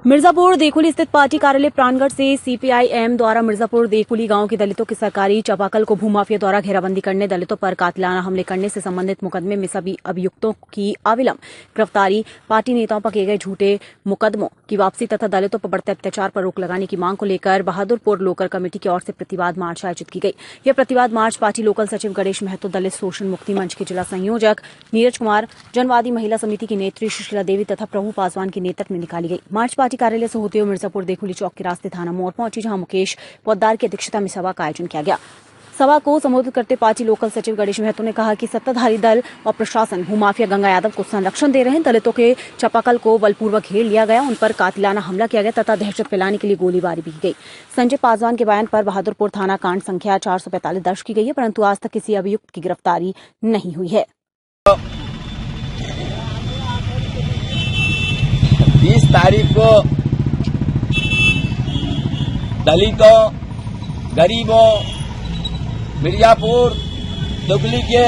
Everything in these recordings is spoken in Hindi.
मिर्जापुर देखुली स्थित पार्टी कार्यालय प्राणगढ़ से सीपीआईएम द्वारा मिर्जापुर देखुली गांव के दलितों की सरकारी चापाकल को भूमाफिया द्वारा घेराबंदी करने, दलितों पर कातिलाना हमले करने से संबंधित मुकदमे में सभी अभियुक्तों की अविलंब गिरफ्तारी, पार्टी नेताओं पर किए गए झूठे मुकदमों की वापसी तथा दलितों पर बढ़ते अत्याचार पर रोक लगाने की मांग को लेकर बहादुरपुर लोकल कमेटी की ओर से प्रतिवाद मार्च आयोजित की गई। यह प्रतिवाद मार्च पार्टी लोकल सचिव गणेश महतो, दलित शोषण मुक्ति मंच के जिला संयोजक नीरज कुमार, जनवादी महिला समिति की नेत्री सुशीला देवी तथा प्रभु पासवान के नेतृत्व में निकाली गई। मार्च पार्टी कार्यालय से होते हुए मिर्जापुर देखुली चौक के रास्ते थाना मोड़ पहुंची, जहां मुकेश पोद्दार की अध्यक्षता में सभा का आयोजन किया गया। सभा को संबोधित करते पार्टी लोकल सचिव गणेश महतो ने कहा कि सत्ताधारी दल और प्रशासन भूमाफिया गंगा यादव को संरक्षण दे रहे हैं। दलितों के चापाकल को बलपूर्वक घेर लिया गया, उन पर कातिलाना हमला किया गया तथा दहशत फैलाने के लिए गोलीबारी भी की गई। संजय पासवान के बयान पर बहादुरपुर थाना कांड संख्या 445 दर्ज की गई है, परंतु आज तक किसी अभियुक्त की गिरफ्तारी नहीं हुई है। 20 तारीख को दलितों, गरीबों, मिर्जापुर दुगली के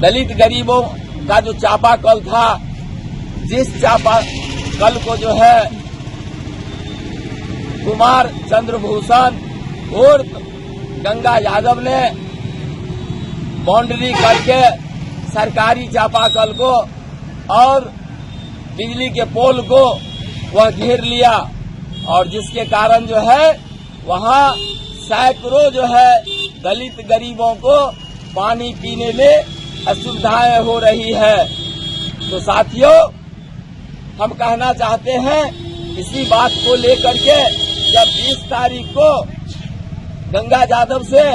दलित गरीबों का जो चापाकल था, जिस चापाकल को जो है कुमार चंद्रभूषण और गंगा यादव ने बाउंड्री करके सरकारी चापाकल को और बिजली के पोल को वह घेर लिया, और जिसके कारण जो है वहां सैकड़ों जो है दलित गरीबों को पानी पीने में असुविधाएं हो रही है। तो साथियों, हम कहना चाहते हैं इसी बात को लेकर के, जब 20 तारीख को गंगा यादव से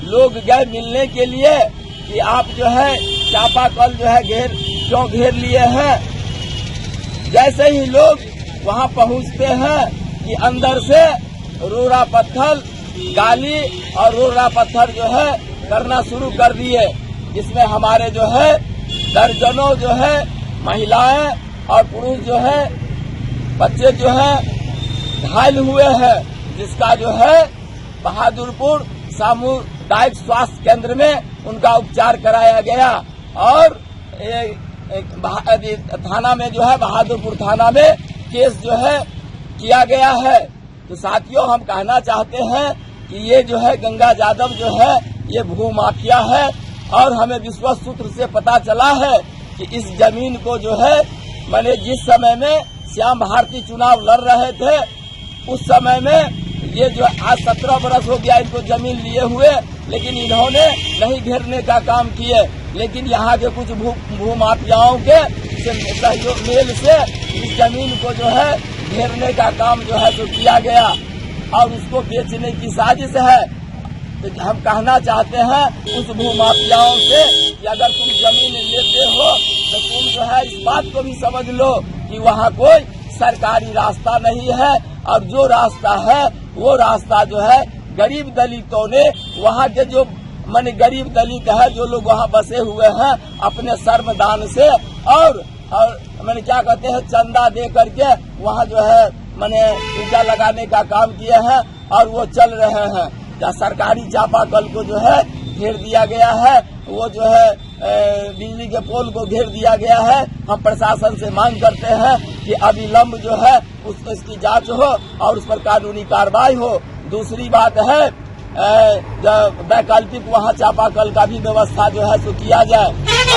लोग गए मिलने के लिए कि आप जो है चापाकल जो है क्यों घेर लिए हैं, जैसे ही लोग वहां पहुंचते हैं कि अंदर से रोड़ा पत्थर गाली और रोड़ा पत्थर जो है करना शुरू कर दिए, जिसमें हमारे जो है दर्जनों जो है महिलाएं और पुरुष जो है बच्चे जो है घायल हुए हैं, जिसका जो है बहादुरपुर सामुदायिक स्वास्थ्य केंद्र में उनका उपचार कराया गया और थाना में जो है बहादुरपुर थाना में केस जो है किया गया है। तो साथियों, हम कहना चाहते हैं कि ये जो है गंगा यादव जो है ये भूमाफिया है, और हमें विश्वस्त सूत्र से पता चला है कि इस जमीन को जो है मैंने जिस समय में श्याम भारती चुनाव लड़ रहे थे, उस समय में ये जो आज 17 बरस हो गया इनको जमीन लिए हुए, लेकिन इन्होंने नहीं घेरने का काम किए, लेकिन यहाँ के कुछ भूमाफियाओं के सहयोग मेल से इस जमीन को जो है घेरने का काम जो है तो किया गया और उसको बेचने की साजिश है। तो हम कहना चाहते हैं उस भूमाफियाओं से कि अगर तुम जमीन लेते हो तो तुम जो है इस बात को भी समझ लो कि वहाँ कोई सरकारी रास्ता नहीं है, और जो रास्ता है वो रास्ता जो है गरीब दलितों ने, वहाँ के जो माने गरीब दलित है जो लोग वहाँ बसे हुए हैं, अपने श्रमदान से और मैंने क्या कहते हैं चंदा दे करके वहाँ जो है मैंने ईटा लगाने का काम किए हैं और वो चल रहे हैं। या सरकारी चापाकल को जो है घेर दिया गया है, वो जो है बिजली के पोल को घेर दिया गया है। हम प्रशासन से मांग करते हैं कि अविलंब जो है उसकी जांच हो और उस पर कानूनी कार्रवाई हो। दूसरी बात है वैकल्पिक वहाँ चापाकल का भी व्यवस्था जो है सो किया जाए,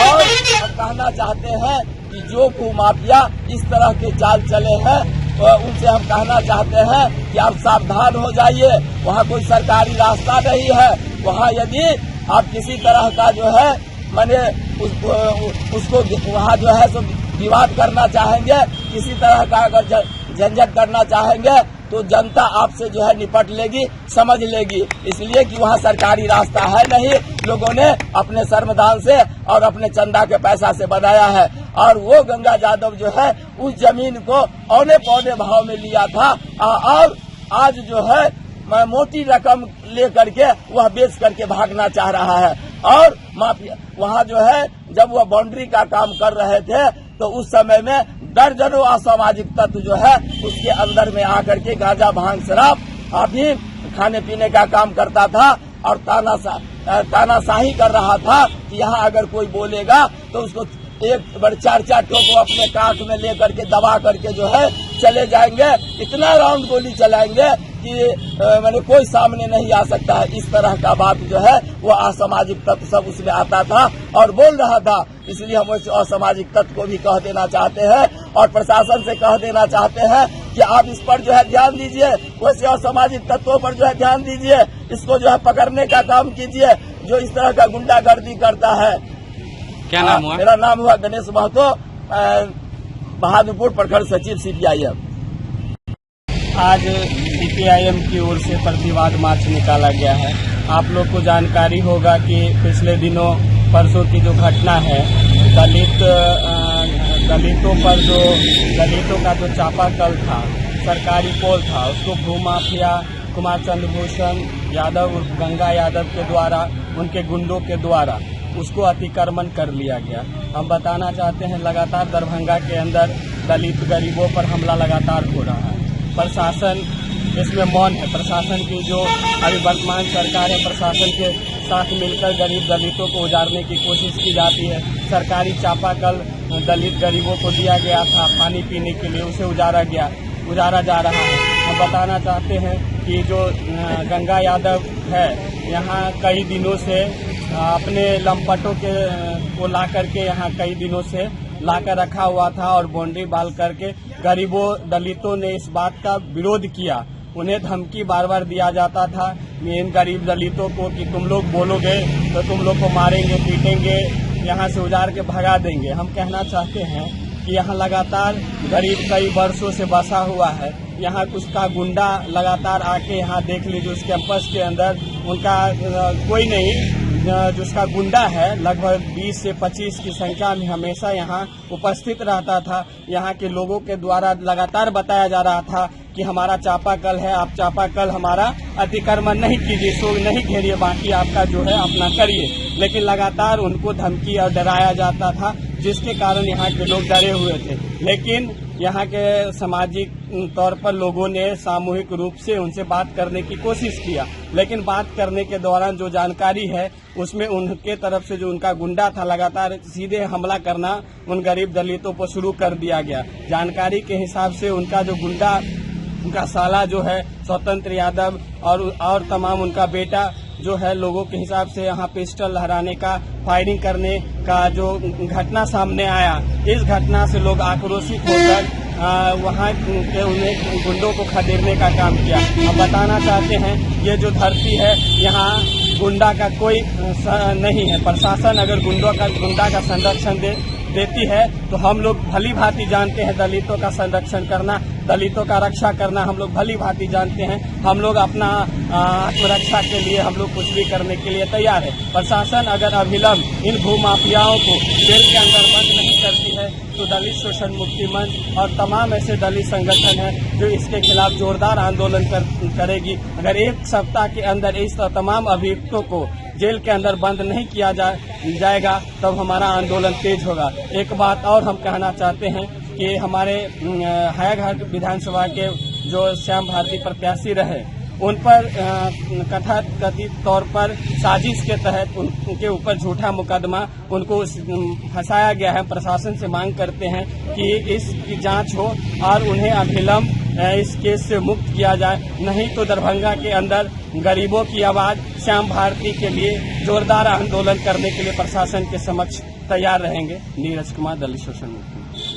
और हम कहना चाहते हैं कि जो भूमाफिया इस तरह के चाल चले हैं उनसे हम कहना चाहते हैं कि आप सावधान हो जाइए। वहाँ कोई सरकारी रास्ता नहीं है, वहाँ यदि आप किसी तरह का जो है माने उसको वहाँ जो है सो विवाद करना चाहेंगे, किसी तरह का अगर झंझट करना चाहेंगे तो जनता आपसे जो है निपट लेगी, समझ लेगी, इसलिए कि वहाँ सरकारी रास्ता है नहीं, लोगों ने अपने श्रमदान से और अपने चंदा के पैसा से बनाया है। और वो गंगा यादव जो है उस जमीन को औने पौने भाव में लिया था और आज जो है मोटी रकम ले करके वह बेच करके भागना चाह रहा है। और माफिया वहाँ जो है जब वह बाउंड्री का काम कर रहे थे तो उस समय में दर्जनों असामाजिक तत्व जो है उसके अंदर में आकर के गांजा, भांग, शराब, अफीम खाने पीने का काम करता था और तानाशाही कर रहा था कि यहाँ अगर कोई बोलेगा तो उसको एक बार 4-4 टोको अपने काख में ले करके दबा करके जो है चले जाएंगे, इतना राउंड गोली चलाएंगे कि मैंने कोई सामने नहीं आ सकता है। इस तरह का बात जो है वो असामाजिक तत्व सब उसमें आता था और बोल रहा था। इसलिए हम उस असामाजिक तत्व को भी कह देना चाहते हैं और प्रशासन से कह देना चाहते हैं कि आप इस पर जो है ध्यान दीजिए, वैसे असामाजिक तत्वों पर जो है ध्यान दीजिए, इसको जो है पकड़ने का काम कीजिए जो इस तरह का गुंडागर्दी करता है। क्या नाम हुआ? मेरा नाम हुआ गणेश महतो, बहादुरपुर प्रखंड सचिव CPIM। आज CPIM की ओर से प्रतिवाद मार्च निकाला गया है। आप लोग को जानकारी होगा कि पिछले दिनों परसों की जो घटना है, दलितों का जो चापाकल था, सरकारी पोल था, उसको भूमाफिया कुमार चंद्रभूषण यादव उर्फ गंगा यादव के द्वारा, उनके गुंडों के द्वारा उसको अतिक्रमण कर लिया गया। हम बताना चाहते हैं लगातार दरभंगा के अंदर दलित गरीबों पर हमला लगातार हो रहा है। प्रशासन इसमें मौन है। प्रशासन की जो अभी वर्तमान सरकार है, प्रशासन के साथ मिलकर गरीब दलितों को उजाड़ने की कोशिश की जाती है। सरकारी चापाकल दलित गरीबों को दिया गया था पानी पीने के लिए, उसे उजाड़ा जा रहा है। हम बताना चाहते हैं कि जो गंगा यादव है, यहाँ कई दिनों से अपने लंपटों को ला करके यहाँ कई दिनों से लाकर रखा हुआ था और बाउंड्री बाल करके गरीबों दलितों ने इस बात का विरोध किया। उन्हें धमकी बार बार दिया जाता था इन गरीब दलितों को कि तुम लोग बोलोगे तो तुम लोग को मारेंगे, पीटेंगे, यहाँ से उजाड़ के भगा देंगे। हम कहना चाहते हैं कि यहाँ लगातार गरीब कई वर्षों से बसा हुआ है। यहाँ कुछ का गुंडा लगातार आके यहाँ देख लीजिए उस कैंपस के अंदर उनका कोई नहीं, जिसका गुंडा है लगभग 20 से 25 की संख्या में हमेशा यहाँ उपस्थित रहता था। यहाँ के लोगों के द्वारा लगातार बताया जा रहा था कि हमारा चापाकल है, आप चापाकल हमारा अतिक्रमण नहीं कीजिए, सो नहीं घेरिए, बाकी आपका जो है अपना करिए। लेकिन लगातार उनको धमकी और डराया जाता था, जिसके कारण यहाँ के लोग डरे हुए थे। लेकिन यहाँ के सामाजिक तौर पर लोगों ने सामूहिक रूप से उनसे बात करने की कोशिश किया, लेकिन बात करने के दौरान जो जानकारी है उसमें उनके तरफ से जो उनका गुंडा था लगातार सीधे हमला करना उन गरीब दलितों पर शुरू कर दिया गया। जानकारी के हिसाब से उनका जो गुंडा, उनका साला जो है स्वतंत्र यादव और तमाम उनका बेटा जो है, लोगों के हिसाब से यहाँ पिस्टल लहराने का, फायरिंग करने का जो घटना सामने आया, इस घटना से लोग आक्रोशित होकर वहाँ के उन्हें गुंडों को खदेड़ने का काम किया। हम बताना चाहते हैं ये जो धरती है यहाँ गुंडा का कोई नहीं है। प्रशासन अगर गुंडा का संरक्षण देती है तो हम लोग भली भांति जानते हैं दलितों का संरक्षण करना, दलितों का रक्षा करना हम लोग भली भांति जानते हैं। हम लोग अपना आत्मरक्षा के लिए हम लोग कुछ भी करने के लिए तैयार है। प्रशासन अगर अविलंब इन भूमाफियाओं को जेल के अंदर बंद नहीं करती है तो दलित शोषण मुक्ति मंच और तमाम ऐसे दलित संगठन हैं जो इसके खिलाफ जोरदार आंदोलन करेगी। अगर एक सप्ताह के अंदर इस तमाम अभियुक्तों को जेल के अंदर बंद नहीं किया जाएगा तब हमारा आंदोलन तेज होगा। एक बात और हम कहना चाहते हैं कि हमारे हायाघाट विधानसभा के जो श्याम भारती प्रत्याशी रहे, उन पर कथित तौर पर साजिश के तहत उनके ऊपर झूठा मुकदमा उनको फंसाया गया है। प्रशासन से मांग करते हैं कि इसकी जांच हो और उन्हें अविलंब इस केस से मुक्त किया जाए, नहीं तो दरभंगा के अंदर गरीबों की आवाज श्याम भारती के लिए जोरदार आंदोलन करने के लिए प्रशासन के समक्ष तैयार रहेंगे। नीरज कुमार, दलित शोषण मुक्ति।